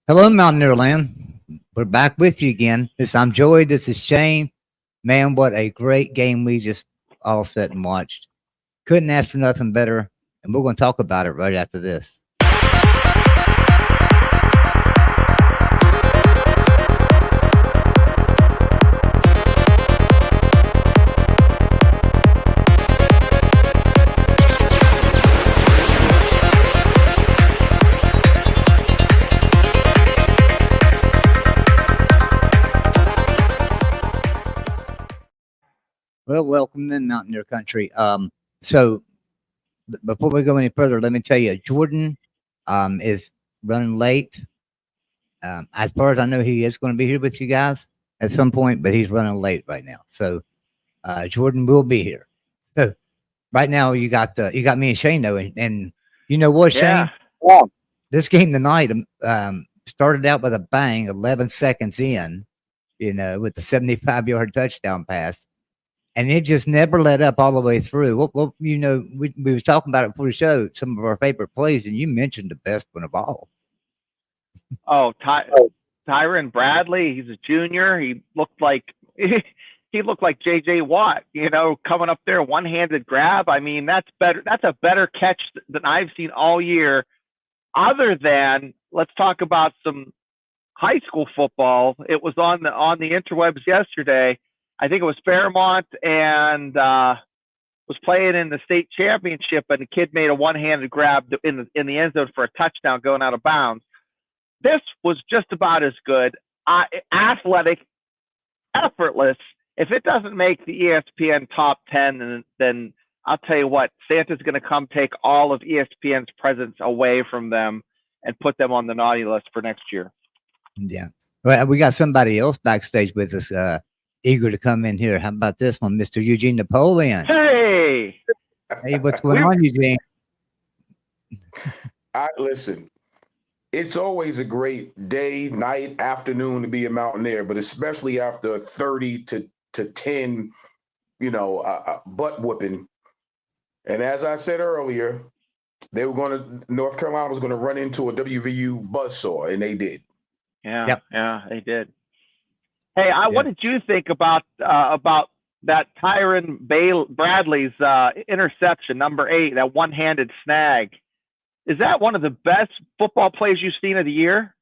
Hello, Mountaineer Land. We're back with you again. I'm Joey. This is Shane. Man, what a great game we just all sat and watched. Couldn't ask for nothing better. And we're going to talk about it right after this. Well, welcome in Mountaineer Country. Before we go any further, let me tell you, Jordan is running late. As far as I know, he is going to be here with you guys at some point, but he's running late right now. So Jordan will be here. So right now, you got me and Shane though, and you know what, Shane? Yeah. This game tonight started out with a bang, 11 seconds in, with the 75-yard touchdown pass. And it just never let up all the way through. Well, we was talking about it before the show, some of our favorite plays, and you mentioned the best one of all. Oh, Tyron Bradley. He's a junior. He looked like J.J. Watt. Coming up there, one-handed grab. I mean, that's better. That's a better catch than I've seen all year. Other than, let's talk about some high school football. It was on the interwebs yesterday. I think it was Fairmont and was playing in the state championship, and the kid made a one-handed grab in the end zone for a touchdown going out of bounds. This was just about as good, athletic, effortless. If it doesn't make the ESPN top 10, then I'll tell you what, Santa's going to come take all of ESPN's presence away from them and put them on the naughty list for next year. Yeah. Well, we got somebody else backstage with us, eager to come in here. How about this one, Mr. Eugene Napoleon? Hey, what's going on, Eugene? Listen, it's always a great day, night, afternoon to be a Mountaineer, but especially after 30 to 10, butt whooping. And as I said earlier, North Carolina was going to run into a WVU buzzsaw, and they did. Yeah, Yeah, they did. Hey, what did you think about that Tyron Bradley's interception, number 8, that one-handed snag? Is that one of the best football plays you've seen of the year?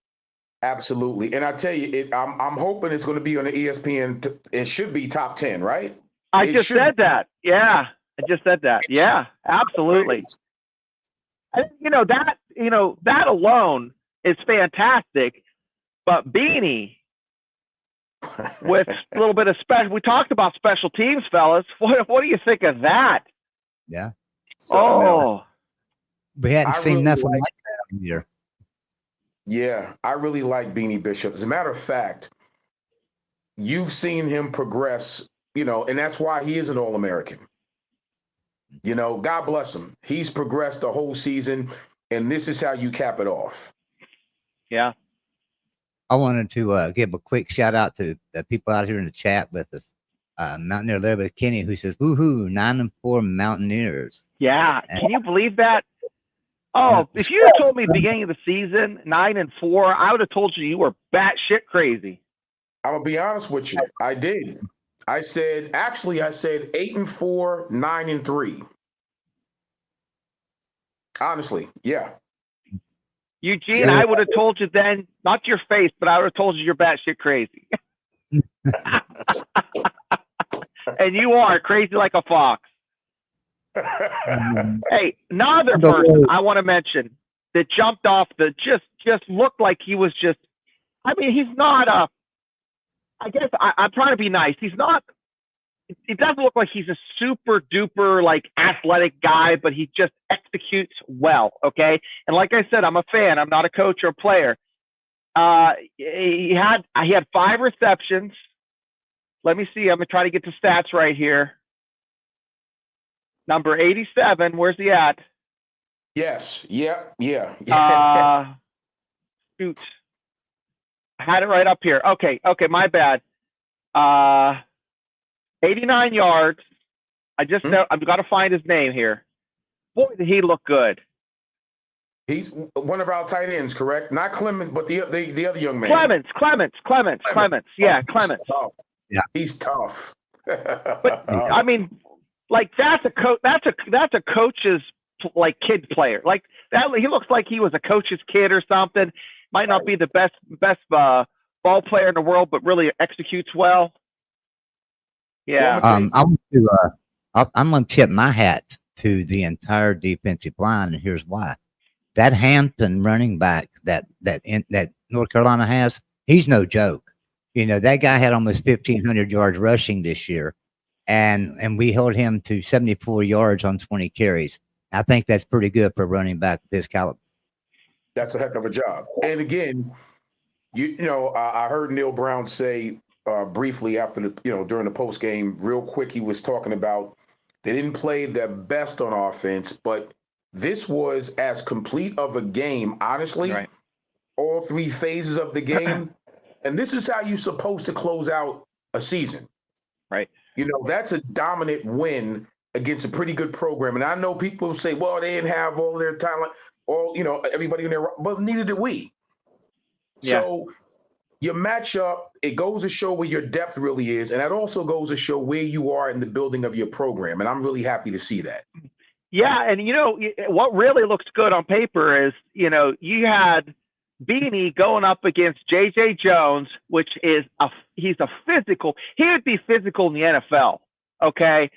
Absolutely, and I tell you, I'm hoping it's going to be on the ESPN. It should be top 10, right? I just said that. Yeah, I just said that. Yeah, absolutely. That alone is fantastic. But Beanie, with a little bit of special, we talked about special teams, fellas. What do you think of that? Yeah. We hadn't seen nothing like that here. Yeah, I really like Beanie Bishop. As a matter of fact, you've seen him progress, and that's why he is an All-American. God bless him. He's progressed the whole season, and this is how you cap it off. Yeah. I wanted to give a quick shout out to the people out here in the chat with us. Mountaineer Larry with Kenny, who says, woohoo, 9-4 Mountaineers. Yeah. Can you believe that? Oh, if you had told me at the beginning of the season, 9-4, I would have told you were batshit crazy. I'm going to be honest with you. I did. I said 8-4, 9-3. Honestly, yeah. Eugene, I would have told you then, not to your face, but I would have told you you're batshit crazy. And you are crazy like a fox. Hey, another person I want to mention that jumped off just looked like he was just, he's not I guess I'm trying to be nice. He's not, it doesn't look like he's a super duper like athletic guy, but he just executes well. Okay. And like I said, I'm a fan. I'm not a coach or a player. He had 5 receptions. Let me see. I'm going to try to get the stats right here. Number 87. Where's he at? Yes. Yeah. Shoot. I had it right up here. Okay. My bad. 89 yards. I just know I've got to find his name here. Boy, did he look good. He's one of our tight ends, correct? Not Clemens, but the other young man. Clemens. Yeah, Clemens. Yeah. He's tough. But I mean, like that's a coach's like kid player. Like that, he looks like he was a coach's kid or something. Might not be the best ball player in the world, but really executes well. Yeah. I'm going to tip my hat to the entire defensive line, and here's why. That Hampton running back that North Carolina has, he's no joke. You know, that guy had almost 1,500 yards rushing this year, and we held him to 74 yards on 20 carries. I think that's pretty good for a running back this caliber. That's a heck of a job. And again, you know, I heard Neil Brown say briefly after during the post game, real quick, he was talking about they didn't play their best on offense, but this was as complete of a game, honestly. Right. All three phases of the game. And this is how you're supposed to close out a season. Right. You know, that's a dominant win against a pretty good program. And I know people say, well, they didn't have all their talent, everybody in there, but neither did we. Yeah. So your matchup, it goes to show where your depth really is. And that also goes to show where you are in the building of your program. And I'm really happy to see that. Yeah, and you know what really looks good on paper is, you know, you had Beanie going up against J.J. Jones, which is he's a physical. He would be physical in the NFL. Okay,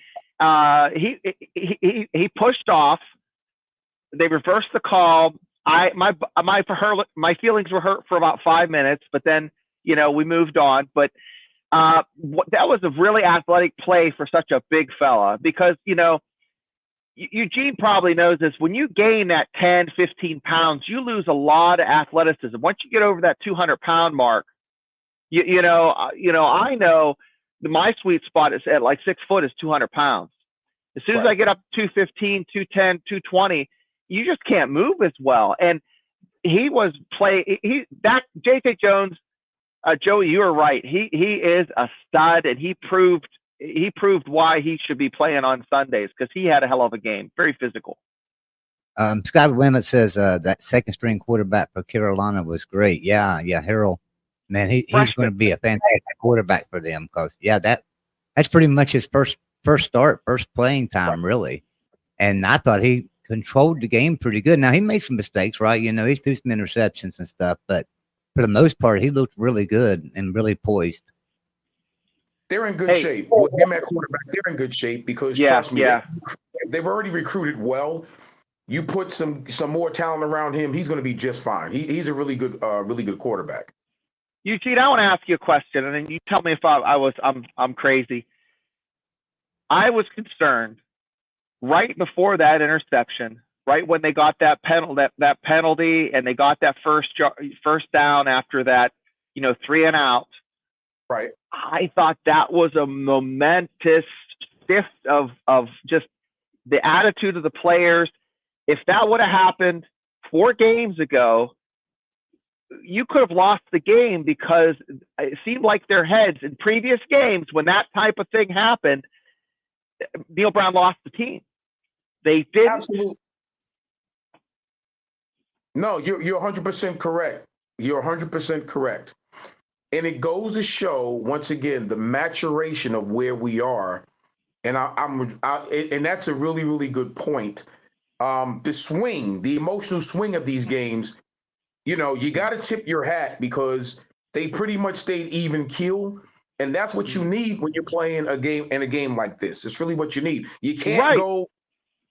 he pushed off. They reversed the call. My feelings were hurt for about 5 minutes, but then we moved on. But that was a really athletic play for such a big fella because Eugene probably knows this. When you gain that 10, 15 pounds, you lose a lot of athleticism. Once you get over that 200-pound mark, I know my sweet spot is at like 6 foot is 200 pounds. As soon as I get up to 215, 210, 220, you just can't move as well. And he was J.J. Jones, Joey, you were right. He is a stud, and he proved why he should be playing on Sundays because he had a hell of a game. Very physical. Scott Wemmett says that second string quarterback for Carolina was great. Yeah, Harold, man, he's going to be a fantastic quarterback for them because that's pretty much his first playing time, really. And I thought he controlled the game pretty good. Now he made some mistakes, right? He threw some interceptions and stuff, but for the most part, he looked really good and really poised. They're in good shape. With him at quarterback, they're in good shape because trust me, they've already recruited well. You put some more talent around him, he's going to be just fine. He's a really good quarterback. Eugene, I want to ask you a question, and then you tell me if I'm crazy. I was concerned right before that interception, right when they got that penalty, and they got that first down after that, 3 and out. Right. I thought that was a momentous shift of just the attitude of the players. If that would have happened 4 games ago, you could have lost the game because it seemed like their heads in previous games when that type of thing happened, Neil Brown lost the team. They didn't. Absolutely. No, you're 100% correct. You're 100% correct. And it goes to show, once again, the maturation of where we are. And and that's a really, really good point. The emotional swing of these games, you got to tip your hat because they pretty much stayed even keel. And that's what you need when you're playing a game like this. It's really what you need. You can't go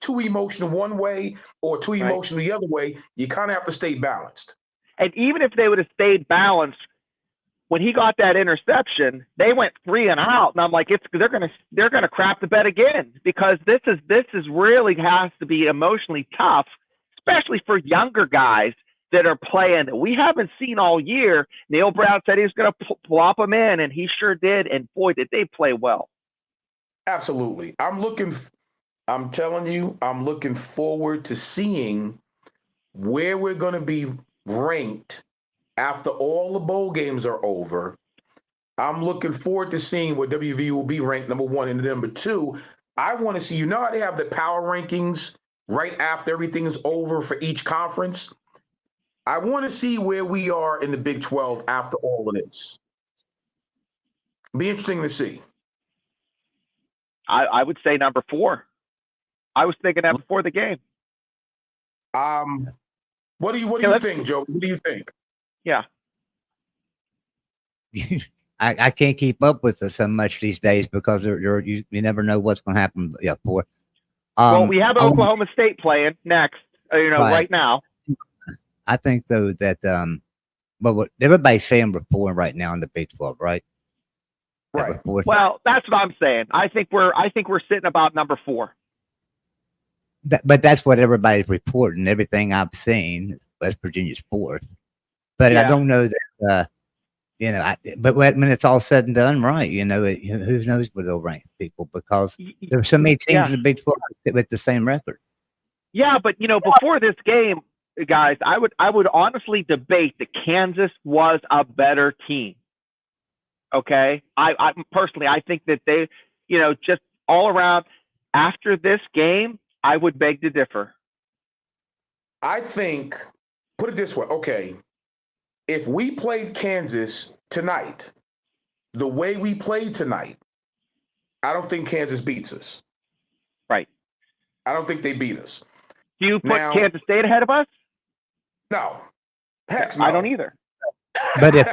too emotional one way or too emotional the other way. You kind of have to stay balanced. And even if they would have stayed balanced, when he got that interception, they went 3 and out, and I'm like, they're gonna crap the bed again because this is really has to be emotionally tough, especially for younger guys that are playing that we haven't seen all year. Neil Brown said he was gonna plop them in, and he sure did, and boy, did they play well. Absolutely, I'm telling you, I'm looking forward to seeing where we're gonna be ranked. After all the bowl games are over, I'm looking forward to seeing where WV will be ranked number 1 and number 2. I want to see, how they have the power rankings right after everything is over for each conference. I want to see where we are in the Big 12 after all of this. Be interesting to see. I would say number 4. I was thinking that before the game. What do you think, Joe? What do you think? Yeah. I can't keep up with it so much these days because you never know what's going to happen. Yeah, for well, we have Oklahoma State playing next. Right now. I think though that but what everybody's saying we're 4 right now in the Big 12, right? Right. Well, that's what I'm saying. I think we're sitting about number 4. But that's what everybody's reporting. Everything I've seen, West Virginia's 4th. But Yeah. I don't know that. But when it's all said and done, right? Who knows where they'll rank people because there's so many teams in the Big 12 with the same record. Yeah, but before this game, guys, I would honestly debate that Kansas was a better team. Okay, I personally, I think that they, just all around after this game, I would beg to differ. I think, put it this way, okay, if we played Kansas tonight, the way we played tonight, I don't think Kansas beats us. Right. I don't think they beat us. Do you put Kansas State ahead of us? No. Heck no. I don't either. But if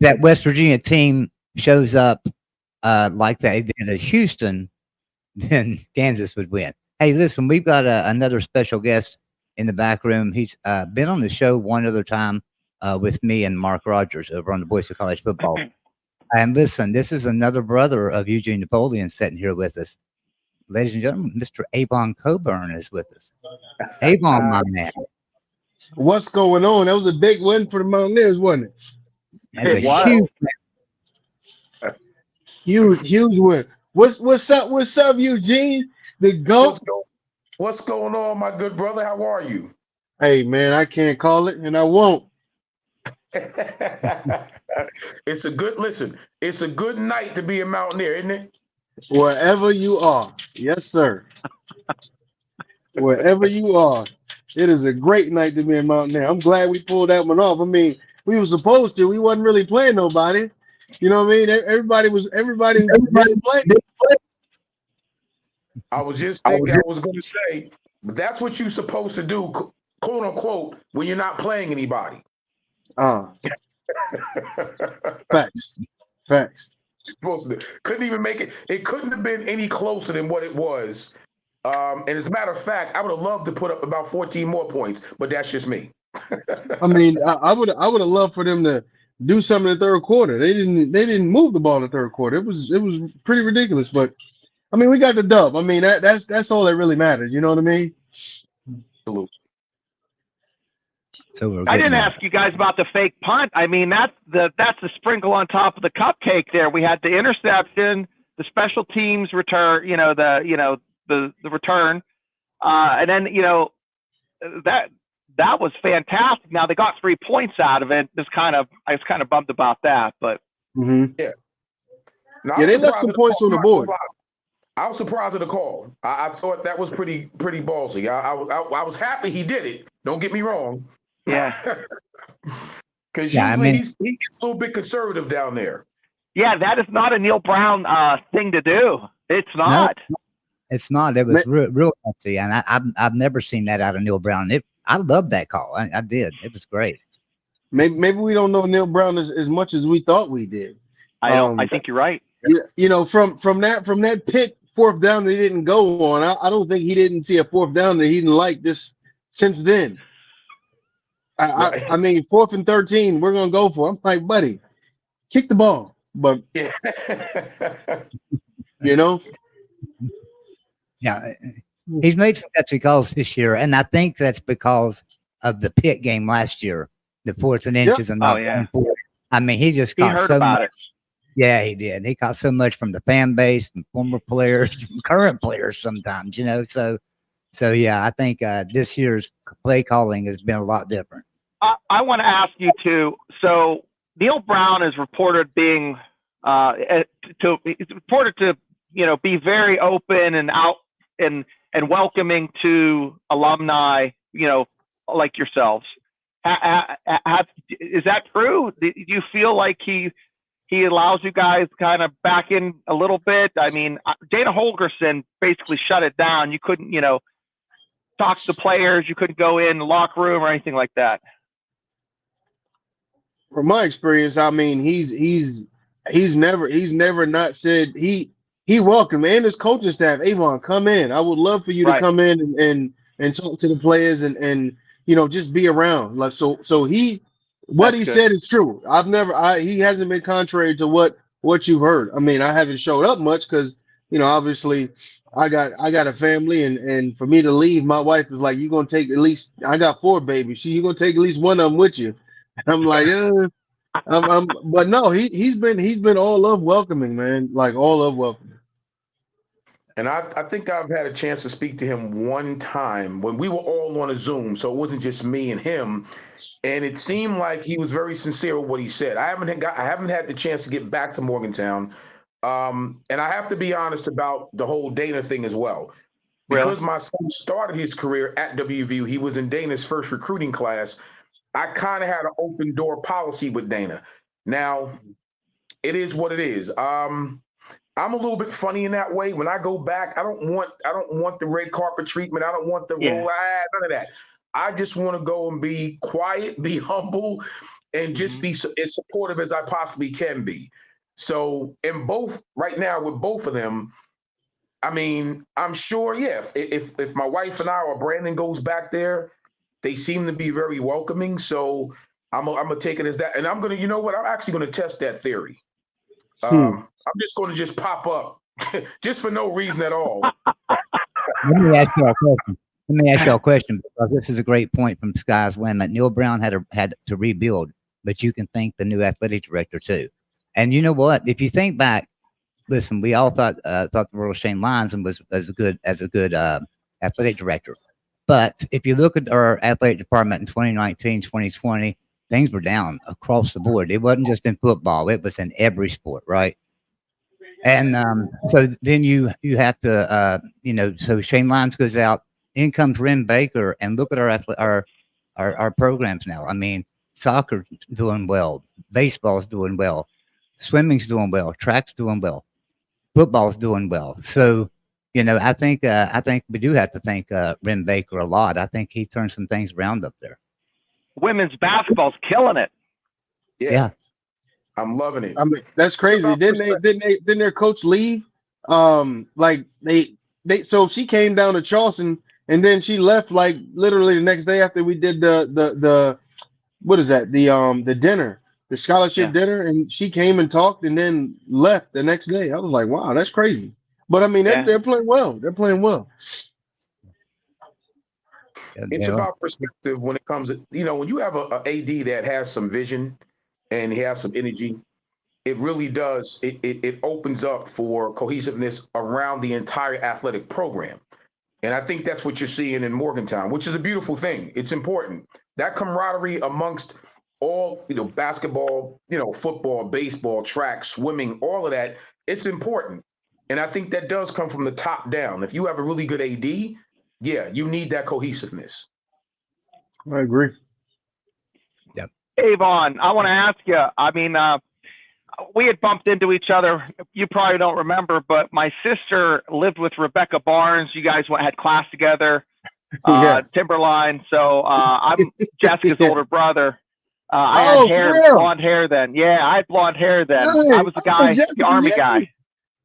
that West Virginia team shows up like they did at Houston, then Kansas would win. Hey, listen, we've got another special guest in the back room. He's been on the show one other time with me and Mark Rogers over on the Voice of College Football. And listen, this is another brother of Eugene Napoleon sitting here with us. Ladies and gentlemen, Mr. Avon Coburn is with us. Avon, my man. What's going on? That was a big win for the Mountaineers, wasn't it? That's a huge win. What's up, Eugene? The GOAT? What's going on, my good brother? How are you? Hey, man, I can't call it, and I won't. It's a good night to be a Mountaineer, isn't it? Wherever you are. Yes, sir. Wherever you are. It is a great night to be a Mountaineer. I'm glad we pulled that one off. I mean, we were supposed to. We wasn't really playing nobody. You know what I mean? Everybody didn't play. I was just thinking, I was going to say, that's what you're supposed to do, quote unquote, when you're not playing anybody. Facts. Supposed to do. Couldn't even make it. It couldn't have been any closer than what it was. And as a matter of fact, I would have loved to put up about 14 more points, but that's just me. I mean, I would have loved for them to do something in the third quarter. They didn't move the ball in the third quarter. It was pretty ridiculous, but I mean, we got the dub. I mean, that's all that really matters. You know what I mean? Absolutely. So I didn't ask you guys about the fake punt. I mean, that's the sprinkle on top of the cupcake. There, we had the interception, the special teams return. The return, and then that was fantastic. Now they got 3 points out of it. I was kind of bummed about that, but yeah, they left some points on the board. I was surprised at the call. I thought that was pretty ballsy. I was happy he did it. Don't get me wrong. Yeah, because usually he gets a little bit conservative down there. Yeah, that is not a Neil Brown thing to do. It's not. No, it's not. It was real healthy, and I've never seen that out of Neil Brown. I loved that call. I did. It was great. Maybe we don't know Neil Brown as much as we thought we did. I think you're right. From that pick 4th down that he didn't go on, I don't think he didn't see a 4th down that he didn't like this since then. I mean, 4th and 13, we're gonna go for. I'm like, buddy, kick the ball, but yeah. Yeah, he's made some gutsy calls this year, and I think that's because of the Pitt game last year, the 4th and inches and not. I mean, he just caught so much. Yeah, he did. He caught so much from the fan base, and former players, current players sometimes. So yeah, I think this year's play calling has been a lot different. I want to ask you too. So Neil Brown is reported being he's reported to be very open and out and and welcoming to alumni, like yourselves. Is that true? Do you feel like he allows you guys kind of back in a little bit? I mean, Dana Holgerson basically shut it down. You couldn't, talk to the players. You couldn't go in the locker room or anything like that. From my experience, I mean, he's never not said he welcomed, and his coaching staff. Avon, come in. I would love for you to come in and talk to the players and just be around. Like so he what he said is true. He hasn't been contrary to what you've heard. I mean, I haven't showed up much because obviously I got a family, and for me to leave, my wife is like, you're gonna take at least, I got 4 babies. You're gonna take at least one of them with you. And I'm like, but no, he's been all love welcoming, man. Like all love welcoming. And I think I've had a chance to speak to him one time when we were all on a Zoom, so it wasn't just me and him. And it seemed like he was very sincere with what he said. I haven't had the chance to get back to Morgantown, and I have to be honest about the whole Dana thing as well. Because my son started his career at WVU, he was in Dana's first recruiting class. I kind of had an open door policy with Dana. Now, it is what it is. I'm a little bit funny in that way. When I go back, I don't want the red carpet treatment. I don't want the none of that. I just want to go and be quiet, be humble, and just be as supportive as I possibly can be. So, right now with both of them, I mean, I'm sure, if my wife and I or Brandon goes back there, they seem to be very welcoming. So I'm gonna take it as that, and I'm gonna, I'm actually gonna test that theory. I'm just going to pop up just for no reason at all. Let me ask you a question because this is a great point from Sky's Limit. Neil Brown had to rebuild, but you can thank the new athletic director too. And you know what? If you think back, listen, we all thought the world of Shane Lyons was as a good athletic director. But if you look at our athletic department in 2019, 2020, things were down across the board. It wasn't just in football; it was in every sport, right? And so then you have to, so Shane Lyons goes out. In comes Ren Baker, and look at our programs now. I mean, soccer's doing well, baseball's doing well, swimming's doing well, track's doing well, football's doing well. So, I think we do have to thank Ren Baker a lot. I think he turned some things around up there. Women's basketball's killing it. Yeah. I'm loving it. I mean, that's crazy. Didn't their coach leave? So she came down to Charleston and then she left like literally the next day after we did the what is that? The dinner, the scholarship dinner, and she came and talked and then left the next day. I was like, wow, that's crazy. But I mean, they're playing well. They're playing well. It's about perspective when it comes to, when you have a AD that has some vision and he has some energy, it really does. It opens up for cohesiveness around the entire athletic program. And I think that's what you're seeing in Morgantown, which is a beautiful thing. It's important. That camaraderie amongst all, basketball, football, baseball, track, swimming, all of that, it's important. And I think that does come from the top down. If you have a really good AD, you need that cohesiveness. I agree. Yep. Avon, I want to ask you, I mean, we had bumped into each other. You probably don't remember, but my sister lived with Rebecca Barnes. You guys had class together, Timberline. So I'm Jessica's older brother. I had blonde hair then. Yeah, I had blonde hair then. Hey, I was the guy, the Army guy.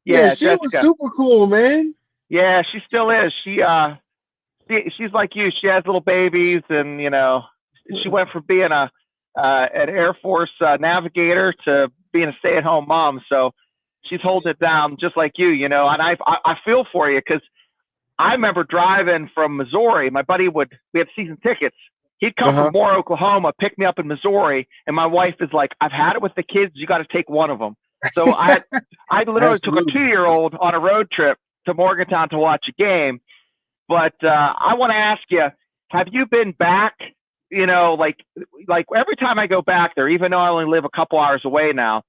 Yeah, she was super cool, man. Yeah, she still is. She's like you. She has little babies, and she went from being an Air Force navigator to being a stay-at-home mom. So she's holding it down just like you, And I feel for you because I remember driving from Missouri. My buddy we had season tickets. He'd come from Moore, Oklahoma, pick me up in Missouri, and my wife is like, "I've had it with the kids. You got to take one of them." So I literally took a 2-year-old on a road trip to Morgantown to watch a game. But I want to ask you, have you been back? Like every time I go back there, even though I only live a couple hours away now,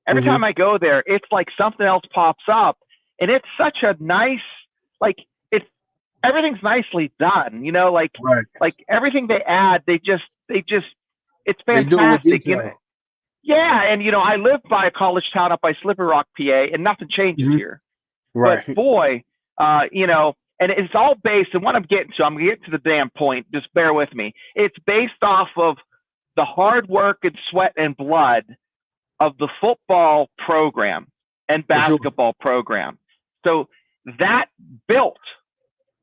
every time I go there, it's like something else pops up, and it's such a nice, everything's nicely done. You know, like Right. like everything they add, they just it's They do it with fantastic. You know, detail. yeah, and you know, I live by a college town up by Slippery Rock, PA, and nothing changes Mhm. here. But Right. boy, you know, and it's all based, and what I'm getting to, I'm going to get to the damn point. Just bear with me. It's based off of the hard work and sweat and blood of the football program and For sure. basketball program. So that built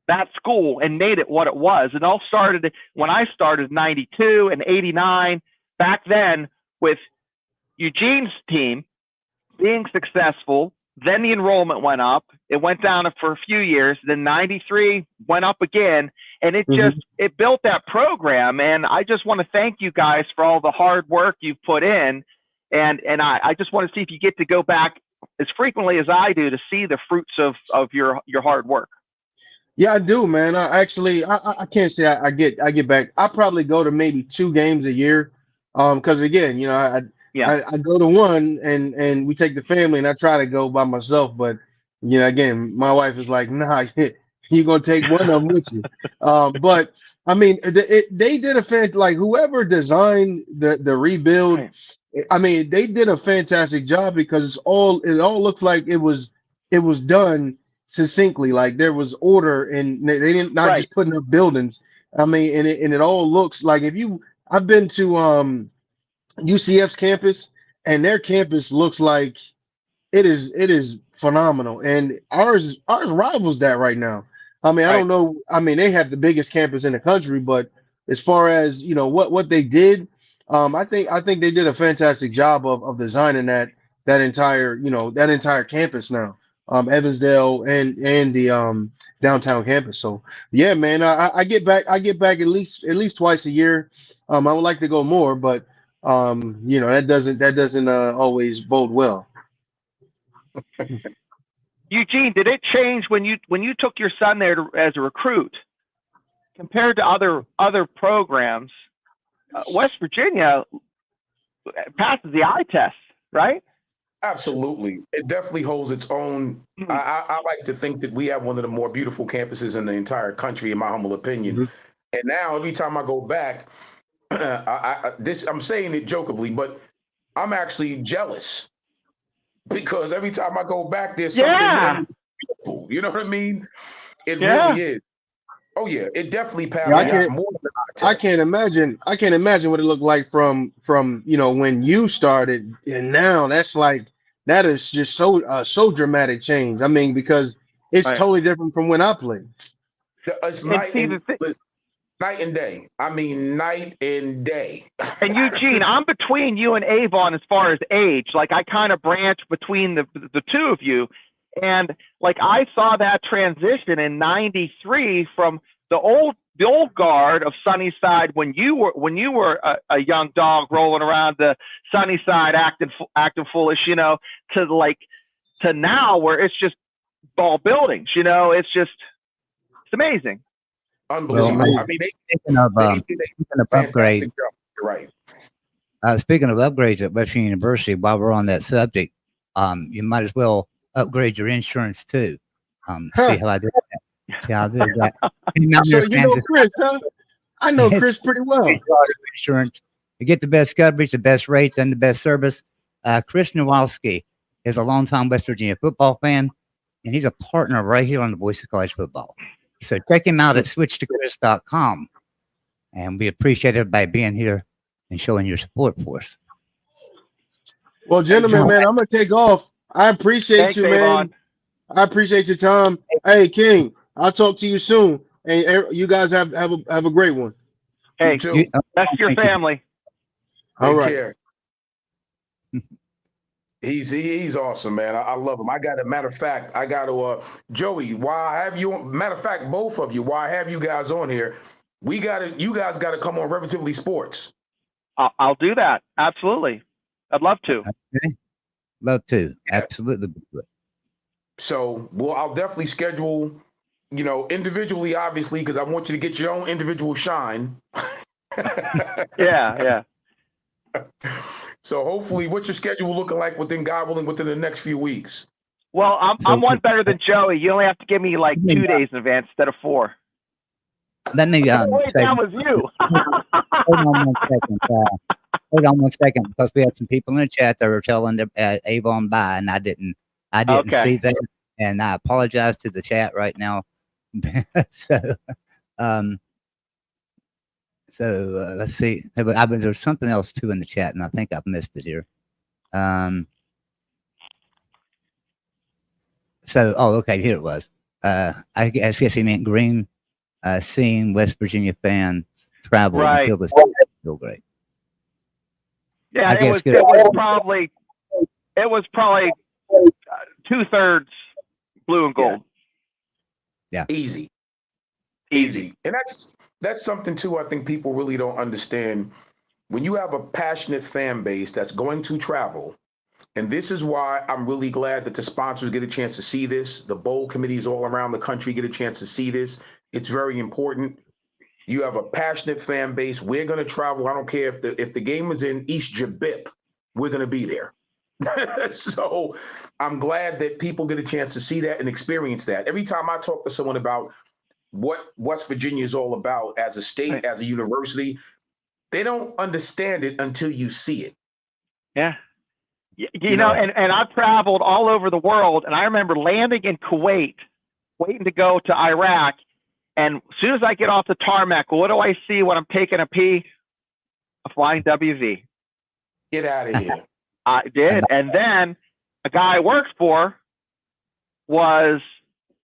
that school and made it what it was. It all started when I started in 92 and 89, back then with Eugene's team being successful. Then the enrollment went up. It went down for a few years. Then 93 went up again. And it just, it built that program. And I just want to thank you guys for all the hard work you've put in. And I just want to see if you get to go back as frequently as I do to see the fruits of your hard work. Yeah, I do, man. I can't say I get back. I probably go to maybe 2 games a year. Because again, you know, I go to one and we take the family and I try to go by myself, but you know, again, my wife is like, nah, you're gonna take one of them with you. But I mean, they did a like whoever designed the rebuild. Right. I mean, they did a fantastic job because it all looks like it was done succinctly, like there was order and they didn't not just putting up buildings. I mean, and it all looks like I've been to UCF's campus, and their campus looks like it is phenomenal, and ours rivals that right now. I mean, I don't know. I mean, they have the biggest campus in the country, but as far as you know, what they did, I think they did a fantastic job of designing that entire campus now, Evansdale and the downtown campus. So yeah, man, I get back at least twice a year. I would like to go more, but you know, that doesn't always bode well. Eugene, did it change when you took your son there as a recruit compared to other programs? West Virginia passes the eye test, right? Absolutely. It definitely holds its own. I like to think that we have one of the more beautiful campuses in the entire country, in my humble opinion. And now every time I go back, I'm saying it jokingly, but I'm actually jealous because every time I go back, there's something beautiful. You know what I mean? It really is. Oh yeah, it definitely passed. I can't imagine what it looked like from you know when you started, and now that is just so dramatic change. I mean, because it's totally different from when I played. It's night and day. I mean, night and day. And Eugene, I'm between you and Avon as far as age. Like I kind of branch between the two of you. And like I saw that transition in '93 from the old guard of Sunnyside when you were a young dog rolling around the Sunnyside acting foolish, you know, to now where it's just ball buildings, you know, it's amazing. Unbelievable. Well, I mean, speaking of upgrades, right. Speaking of upgrades at Western University, while we're on that subject, you might as well upgrade your insurance too. See how I did that. See how I did that. So you know Chris, huh? I know Chris pretty well. Insurance. You get the best coverage, the best rates, and the best service. Chris Nowalski is a longtime West Virginia football fan, and he's a partner right here on the Voice of College Football. So check him out at switchtocris.com. And we appreciate everybody being here and showing your support for us. Well, gentlemen, man, I'm going to take off. I appreciate you, man. I appreciate your time. Hey, King, I'll talk to you soon. And you guys have a great one. Hey, that's your family. All right. He's awesome, man. I love him. Matter of fact, Joey, matter of fact, both of you, why I have you guys on here, you guys got to come on Relatively Sports. I'll do that. Absolutely. I'd love to. Okay. Love to. Absolutely. So, I'll definitely schedule, you know, individually, obviously, because I want you to get your own individual shine. Yeah. So hopefully, what's your schedule looking like within the next few weeks? Well, I'm one better than Joey. You only have to give me like 2 days in advance instead of 4. Let me Wait, say, that was you. hold on 1 second. Hold on 1 second, because we have some people in the chat that were telling Avon bye, and I didn't Okay. see that, and I apologize to the chat right now. So, let's see. There's something else too in the chat, and I think I've missed it here. Okay, here it was. I guess he meant Green, seeing West Virginia fans travel Right. and feel the stadium feel great. Yeah, it was probably 2/3 blue and gold. Yeah. Easy. And that's something too I think people really don't understand. When you have a passionate fan base that's going to travel, and this is why I'm really glad that the sponsors get a chance to see this, the bowl committees all around the country get a chance to see this. It's very important. You have a passionate fan base. We're going to travel. I don't care if the game is in East Jabip, we're going to be there. So I'm glad that people get a chance to see that and experience that. Every time I talk to someone about what West Virginia is all about as a state, Right. as a university, they don't understand it until you see it. Yeah. You know, and I've traveled all over the world, and I remember landing in Kuwait, waiting to go to Iraq, and as soon as I get off the tarmac, what do I see when I'm taking a pee? A flying WV. Get out of here. I did. And then a guy I worked for was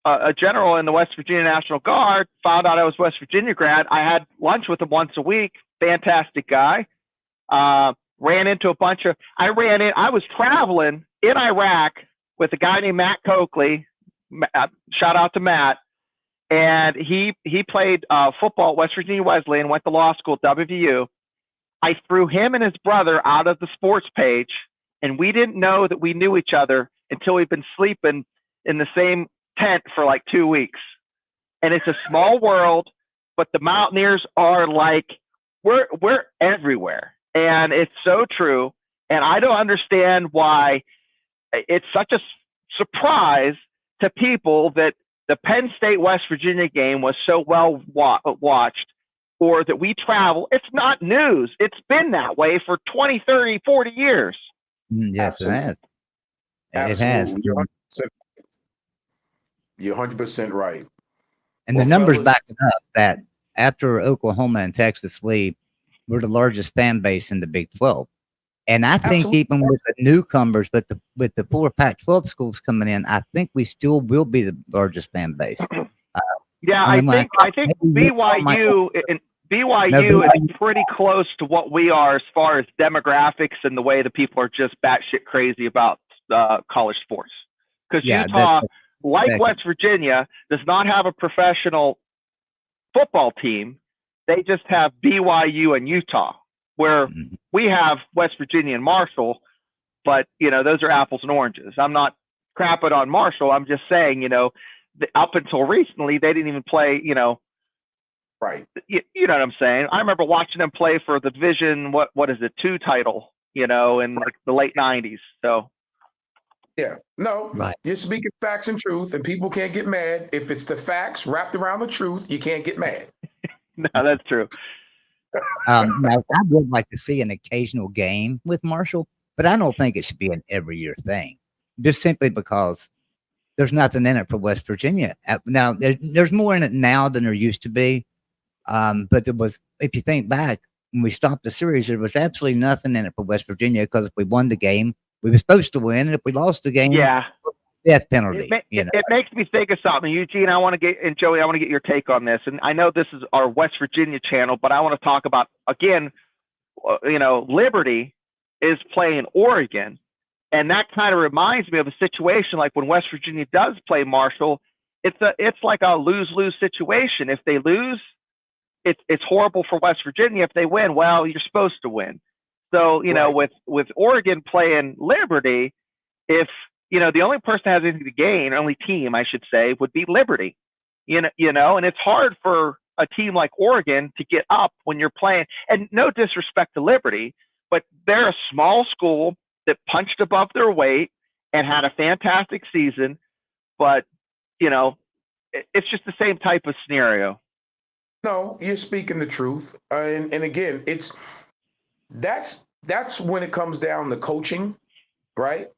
a general in the West Virginia National Guard, found out I was West Virginia grad. I had lunch with him once a week. Fantastic guy. Ran into a bunch of, I was traveling in Iraq with a guy named Matt Coakley. Shout out to Matt. And he played football at West Virginia Wesleyan, went to law school at WVU. I threw him and his brother out of the sports page, and we didn't know that we knew each other until we'd been sleeping in the same tent for like 2 weeks. And it's a small world, but the Mountaineers are like, we're everywhere. And it's so true. And I don't understand why it's such a surprise to people that the Penn State West Virginia game was so well watched, or that we travel. It's not news. It's been that way for 20, 30, 40 years. Yes, it has. Absolutely. You're 100% right. And the numbers back it up that after Oklahoma and Texas leave, we're the largest fan base in the Big 12. And I think even with the newcomers, but with the 4 Pac-12 schools coming in, I think we still will be the largest fan base. I think BYU is pretty close to what we are as far as demographics and the way the people are just batshit crazy about college sports. Because Utah, like West Virginia, does not have a professional football team. They just have BYU and Utah, where we have West Virginia and Marshall, but, those are apples and oranges. I'm not crapping on Marshall. I'm just saying, up until recently, they didn't even play, right. You know what I'm saying? I remember watching them play for the Division, what is it, 2 title, in like the late 90s. So. Yeah, no, right. You're speaking facts and truth, and people can't get mad. If it's the facts wrapped around the truth, you can't get mad. No, that's true. Now, I would like to see an occasional game with Marshall, but I don't think it should be an every year thing, just simply because there's nothing in it for West Virginia. Now, there's more in it now than there used to be, but there was, if you think back, when we stopped the series, there was absolutely nothing in it for West Virginia, because if we won the game, we were supposed to win, and if we lost the game, death penalty. It makes me think of something, Eugene. And Joey, I want to get your take on this. And I know this is our West Virginia channel, but I want to talk about, again, Liberty is playing Oregon, and that kind of reminds me of a situation like when West Virginia does play Marshall. It's like a lose-lose situation. If they lose, it's horrible for West Virginia. If they win, well, you're supposed to win. So, with Oregon playing Liberty, if, the only person that has anything to gain, only team, I should say, would be Liberty, and it's hard for a team like Oregon to get up when you're playing, and no disrespect to Liberty, but they're a small school that punched above their weight, and had a fantastic season, but it's just the same type of scenario. No, you're speaking the truth, and again, that's when it comes down to coaching, right?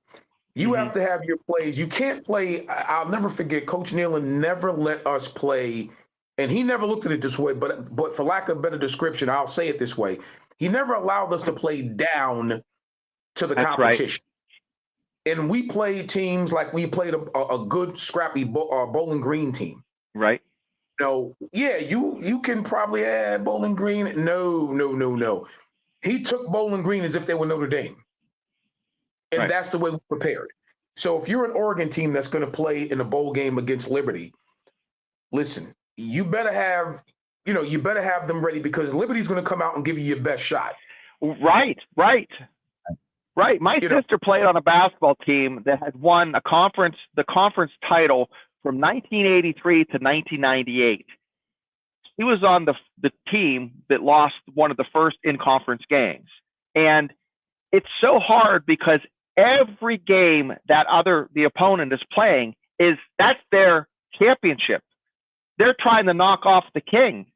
You have to have your plays. You can't play. I'll never forget. Coach Nealon never let us play, and he never looked at it this way. But for lack of a better description, I'll say it this way: he never allowed us to play down to the competition. Right. And we played teams like we played a good scrappy Bowling Green team. Right. Yeah, you can probably add Bowling Green. No. He took Bowling Green as if they were Notre Dame. And that's the way we prepared. So if you're an Oregon team that's going to play in a bowl game against Liberty, listen, you better have them ready, because Liberty's going to come out and give you your best shot. Right. My sister played on a basketball team that had won the conference title from 1983 to 1998. She was on the team that lost one of the first in-conference games. And it's so hard because every game that the opponent is playing that's their championship. They're trying to knock off the king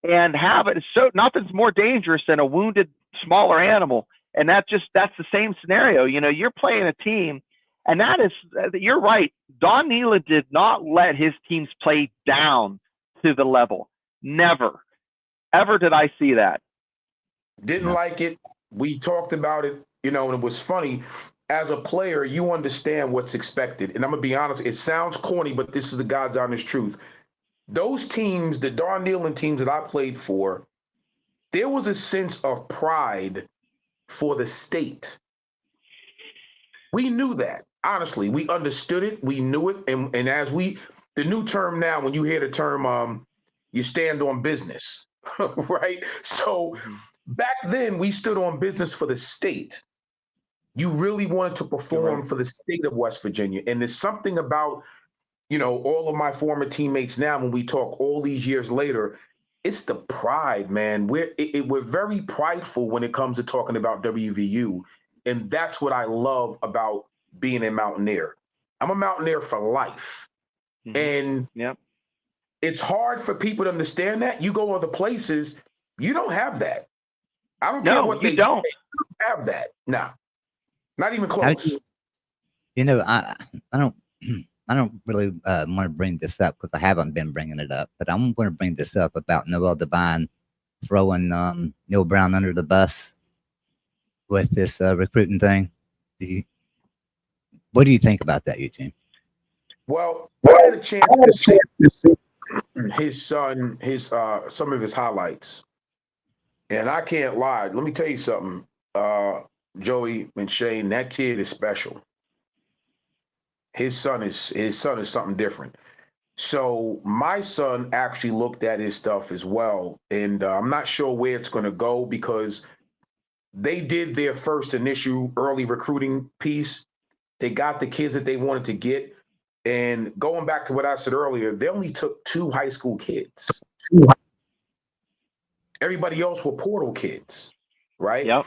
and have it. So nothing's more dangerous than a wounded, smaller animal. And that's the same scenario. You're playing a team, and you're right. Don Nealon did not let his teams play down to the level. Never, ever did I see that. Didn't like it. We talked about it, and it was funny. As a player, you understand what's expected. And I'm going to be honest, it sounds corny, but this is the God's honest truth. Those teams, the Don Nealon teams that I played for, there was a sense of pride for the state. We knew that. Honestly, we understood it. We knew it. And as the new term now, when you hear the term, you stand on business, right? So back then we stood on business for the state. You really wanted to perform for the state of West Virginia. And there's something about, all of my former teammates now, when we talk all these years later, it's the pride, man. We're very prideful when it comes to talking about WVU. And that's what I love about being a Mountaineer. I'm a Mountaineer for life. And it's hard for people to understand that. You go other places, you don't have that. I don't care what they say. You don't have that. No. Not even close. I don't really want to bring this up because I haven't been bringing it up, but I'm going to bring this up about Noel Devine throwing Neil Brown under the bus with this recruiting thing. What do you think about that, Eugene? Well, I had a chance to see his son, some of his highlights, and I can't lie. Let me tell you something. Joey and Shane, that kid is special. His son is something different. So my son actually looked at his stuff as well, and I'm not sure where it's going to go, because they did their first initial early recruiting piece. They got the kids that they wanted to get, and going back to what I said earlier, they only took 2 high school kids. Everybody else were portal kids, right? Yep.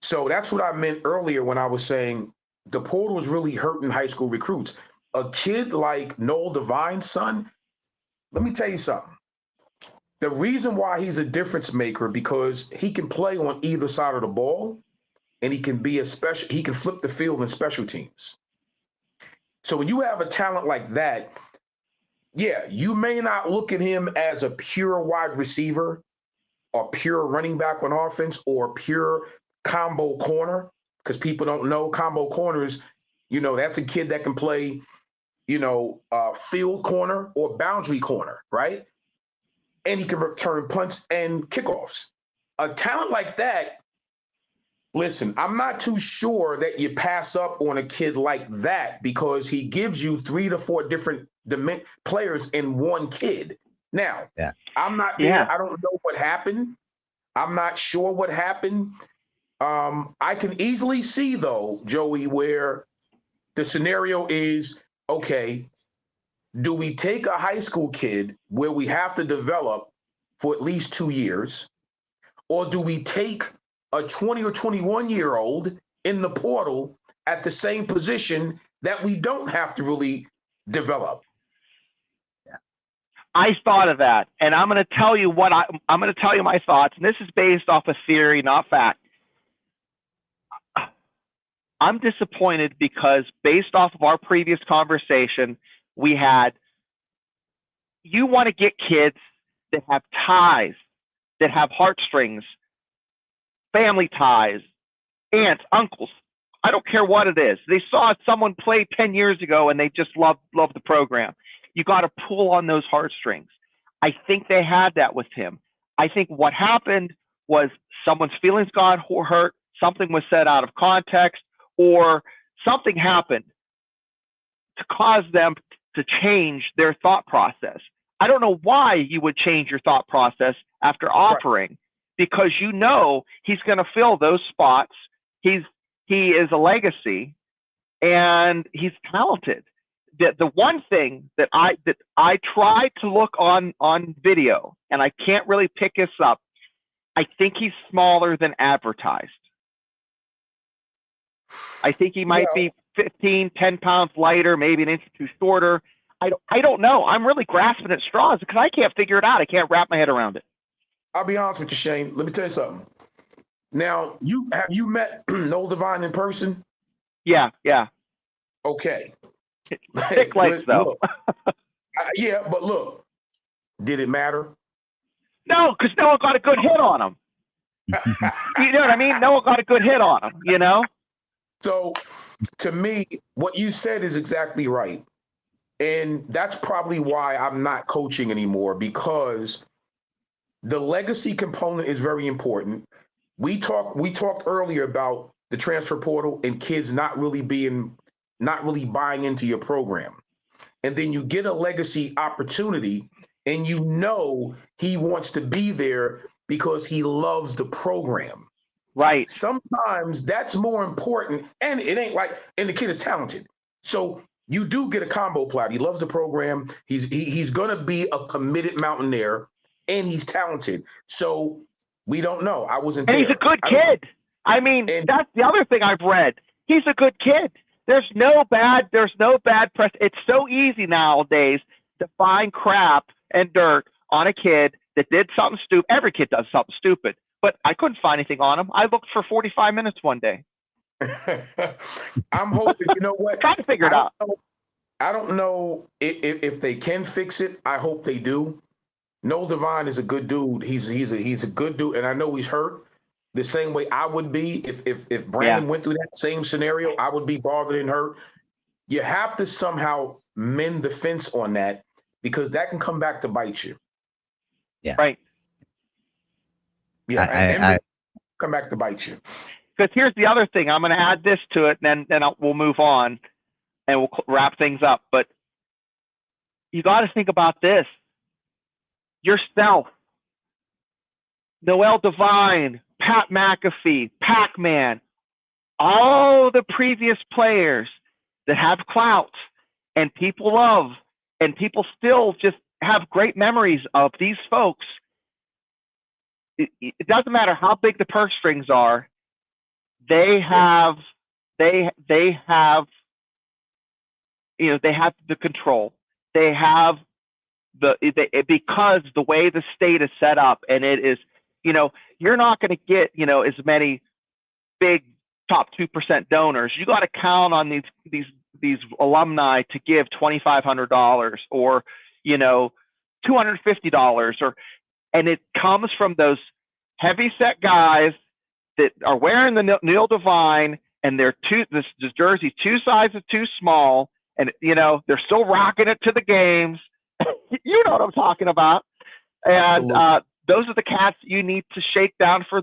So that's what I meant earlier when I was saying the portal is really hurting high school recruits. A kid like Noel Devine's son, let me tell you something. The reason why he's a difference maker, because he can play on either side of the ball, and he can flip the field in special teams. So when you have a talent like that, you may not look at him as a pure wide receiver or pure running back on offense or pure combo corner, because people don't know combo corners. That's a kid that can play, field corner or boundary corner, right? And he can return punts and kickoffs. A talent like that, listen, I'm not too sure that you pass up on a kid like that, because he gives you 3 to 4 different players in one kid. Now, I'm not there. I don't know what happened. I'm not sure what happened. I can easily see, though, Joey, where the scenario is, okay, do we take a high school kid where we have to develop for at least 2 years, or do we take a 20 or 21-year-old in the portal at the same position that we don't have to really develop. I thought of that, and I'm going to tell you what I'm going to tell you my thoughts, and this is based off of theory, not fact. I'm disappointed because based off of our previous conversation, we had, you want to get kids that have ties, that have heartstrings, family ties, aunts, uncles. I don't care what it is. They saw someone play 10 years ago and they just love the program. You got to pull on those heartstrings. I think they had that with him. I think what happened was someone's feelings got hurt, something was said out of context, or something happened to cause them to change their thought process. I don't know why you would change your thought process after offering, right, because you know he's going to fill those spots. He is a legacy, and he's talented. The one thing that I tried to look on video, and I can't really pick this up, I think he's smaller than advertised. I think he might be 10 pounds lighter, maybe an inch or two shorter. I don't know. I'm really grasping at straws because I can't figure it out. I can't wrap my head around it. I'll be honest with you, Shane. Let me tell you something. Now, have you met Noel Devine in person? Yeah. Okay. Thick legs, though. Yeah, but look, did it matter? No, because Noah got a good hit on him. You know what I mean? Noah got a good hit on him, you know? So, to me, what you said is exactly right. And that's probably why I'm not coaching anymore, because the legacy component is very important. We talked earlier about the transfer portal and kids not really buying into your program. And then you get a legacy opportunity and you know he wants to be there because he loves the program. Right. Sometimes that's more important, and it ain't like, and the kid is talented. So you do get a combo plot. He loves the program. He's going to be a committed Mountaineer, and he's talented. So we don't know. I wasn't there. And he's a good kid. I mean, that's the other thing I've read. He's a good kid. There's no bad press. It's so easy nowadays to find crap and dirt on a kid that did something stupid. Every kid does something stupid, but I couldn't find anything on him. I looked for 45 minutes one day. I'm hoping, you know what? Trying to figure it out. I don't know if they can fix it. I hope they do. Noel Devine is a good dude. He's a good dude, and I know he's hurt the same way I would be if Brandon went through that same scenario. I would be bothered and hurt. You have to somehow mend the fence on that, because that can come back to bite you. Yeah. Right. Yeah. Come back to bite you. Because here's the other thing. I'm going to add this to it, and then we'll move on, and we'll wrap things up. But you got to think about this. Yourself, Noel Devine, Pat McAfee, Pac-Man, all the previous players that have clout and people love, and people still just have great memories of these folks. It doesn't matter how big the purse strings are. They have the control. They have because the way the state is set up, and it is, you're not going to get, as many big top 2% donors. You got to count on these alumni to give $2,500 or, $250 and it comes from those heavy set guys that are wearing the Neil Devine, and they're this jersey 2 sizes too small, and they're still rocking it to the games. You know what I'm talking about. And those are the cats you need to shake down for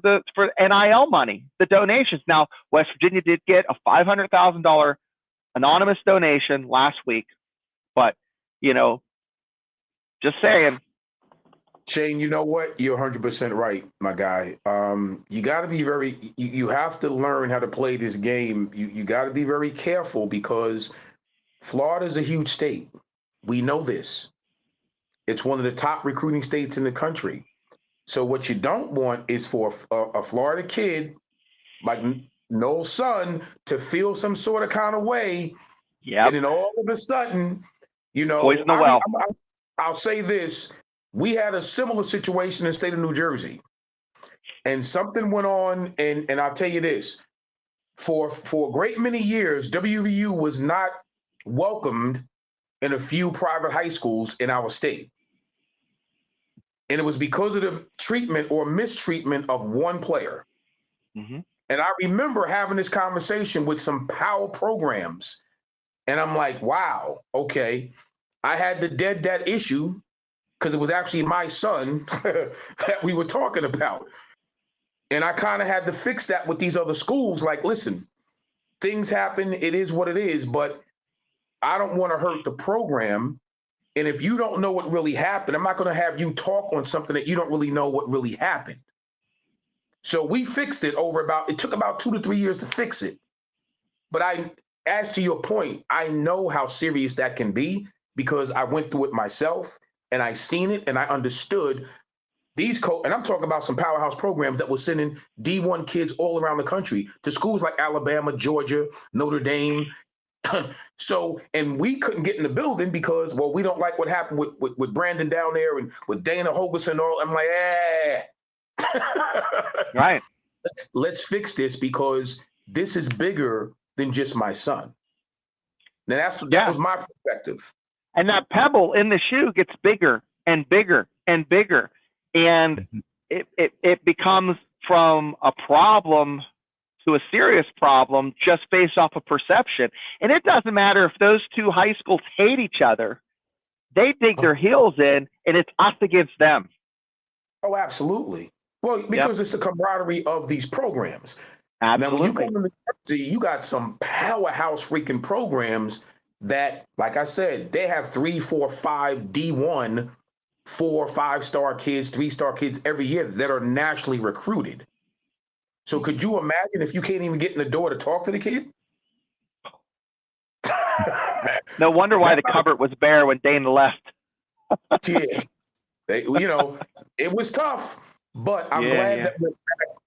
NIL money, the donations. Now, West Virginia did get a $500,000 anonymous donation last week, but just saying. Shane, you know what? You're 100% right, my guy. You got to be you have to learn how to play this game. You got to be very careful, because Florida is a huge state. We know this. It's one of the top recruiting states in the country. So what you don't want is for a Florida kid like Noel's son to feel some sort of kind of way. Yeah. And then all of a sudden, you know, Poison the well. I'll say this. We had a similar situation in the state of New Jersey. And something went on, and I'll tell you this. For a great many years, WVU was not welcomed in a few private high schools in our state. And it was because of the treatment or mistreatment of one player. Mm-hmm. And I remember having this conversation with some POW programs. And I'm like, wow, okay. I had to dead that issue because it was actually my son that we were talking about. And I kind of had to fix that with these other schools. Like, listen, things happen. It is what it is. But I don't want to hurt the program. And if you don't know what really happened, I'm not going to have you talk on something that you don't really know what really happened. So we fixed it it took about 2 to 3 years to fix it. But as to your point, I know how serious that can be because I went through it myself and I seen it and I understood and I'm talking about some powerhouse programs that were sending D1 kids all around the country to schools like Alabama, Georgia, Notre Dame. So, and we couldn't get in the building because, well, we don't like what happened with Brandon down there and with Dana Hogerson and all. I'm like, Right. Let's fix this because this is bigger than just my son. Now that was my perspective. And that pebble in the shoe gets bigger and bigger and bigger. And it becomes from a problem to a serious problem just based off of perception. And it doesn't matter if those two high schools hate each other. They dig their heels in, and it's us against them. Oh, absolutely. Well, because it's the camaraderie of these programs. Absolutely. Now, when you come to New Jersey, you got some powerhouse freaking programs that, like I said, they have 3, 4, 5 D1, 4, 5-star kids, 3-star kids every year that are nationally recruited. So could you imagine if you can't even get in the door to talk to the kid? No wonder why the cupboard was bare when Dana left. Yeah, it was tough, but I'm glad that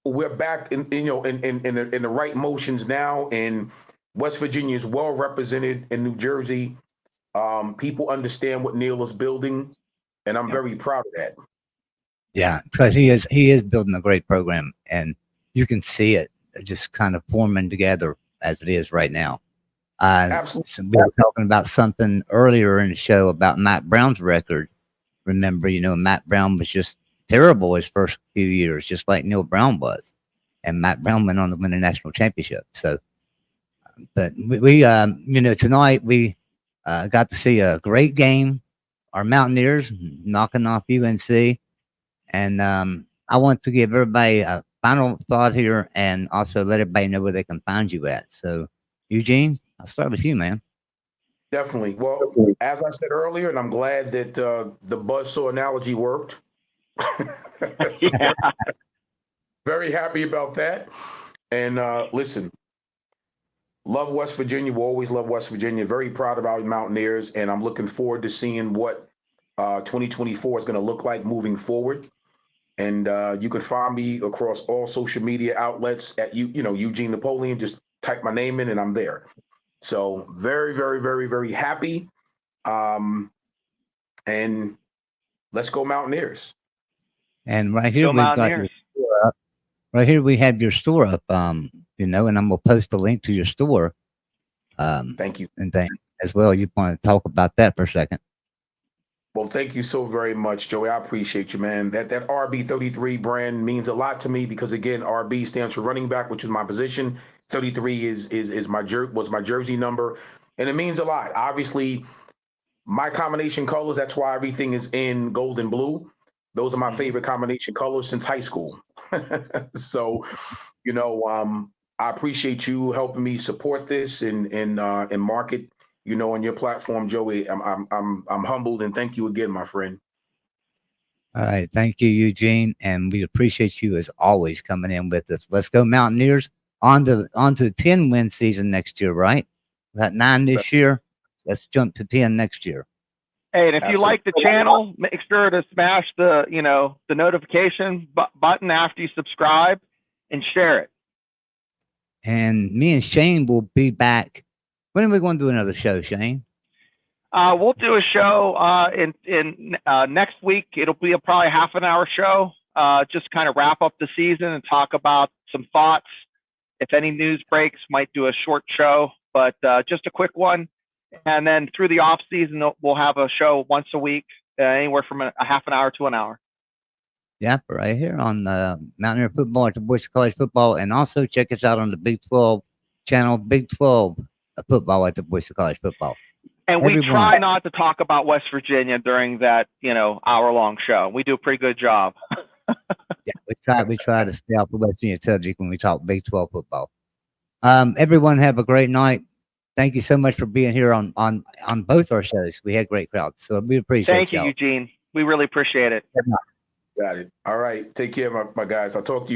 we're back in the right motions now. And West Virginia is well represented in New Jersey. People understand what Neil is building, and I'm very proud of that. Yeah, because he is building a great program, and you can see it just kind of forming together as it is right now. Absolutely. So we were talking about something earlier in the show about Matt Brown's record. Remember, Matt Brown was just terrible his first few years, just like Neil Brown was. And Matt Brown went on to win a national championship. So, but we tonight we got to see a great game. Our Mountaineers knocking off UNC. And I want to give everybody a final thought here and also let everybody know where they can find you at. So, Eugene, I'll start with you, man. Definitely. Well, as I said earlier, and I'm glad that the buzzsaw analogy worked. Very happy about that. And listen, love West Virginia. We'll always love West Virginia. Very proud of our Mountaineers. And I'm looking forward to seeing what 2024 is going to look like moving forward. And you can find me across all social media outlets at Eugene Napoleon. Just type my name in and I'm there. So very, very, very, very happy. And let's go Mountaineers. And right here we've got your store up. Right here we have your store up. And I'm gonna post a link to your store. Thank you. And then as well, you want to talk about that for a second. Well, thank you so very much, Joey. I appreciate you, man. That RB33 brand means a lot to me because again, RB stands for running back, which is my position. 33 was my jersey number, and it means a lot. Obviously, my combination colors. That's why everything is in gold and blue. Those are my favorite combination colors since high school. So, I appreciate you helping me support this and market. On your platform, Joey. I'm humbled and thank you again, my friend. All right, thank you, Eugene, and we appreciate you as always coming in with us. Let's go Mountaineers on to 10-win season next year, right? We got 9 this year. Let's jump to 10 next year. Hey, and if you like the channel, make sure to smash the notification button after you subscribe and share it. And me and Shane will be back. When are we going to do another show, Shane? We'll do a show in next week. It'll be probably half an hour show. Just kind of wrap up the season and talk about some thoughts. If any news breaks, might do a short show, but just a quick one. And then through the off season, we'll have a show once a week, anywhere from a half an hour to an hour. Yep, right here on Mountaineer Football at the Boise College Football. And also check us out on the Big 12 channel, Big 12 Football at the Boise College Football. And we try not to talk about West Virginia during that, hour-long show. We do a pretty good job. Yeah, we try to stay off the West Virginia subject when we talk Big 12 football. Everyone have a great night. Thank you so much for being here on both our shows. We had great crowds, so we appreciate it. Thank you, Eugene. We really appreciate it. Got it. All right. Take care, my guys. I'll talk to you soon.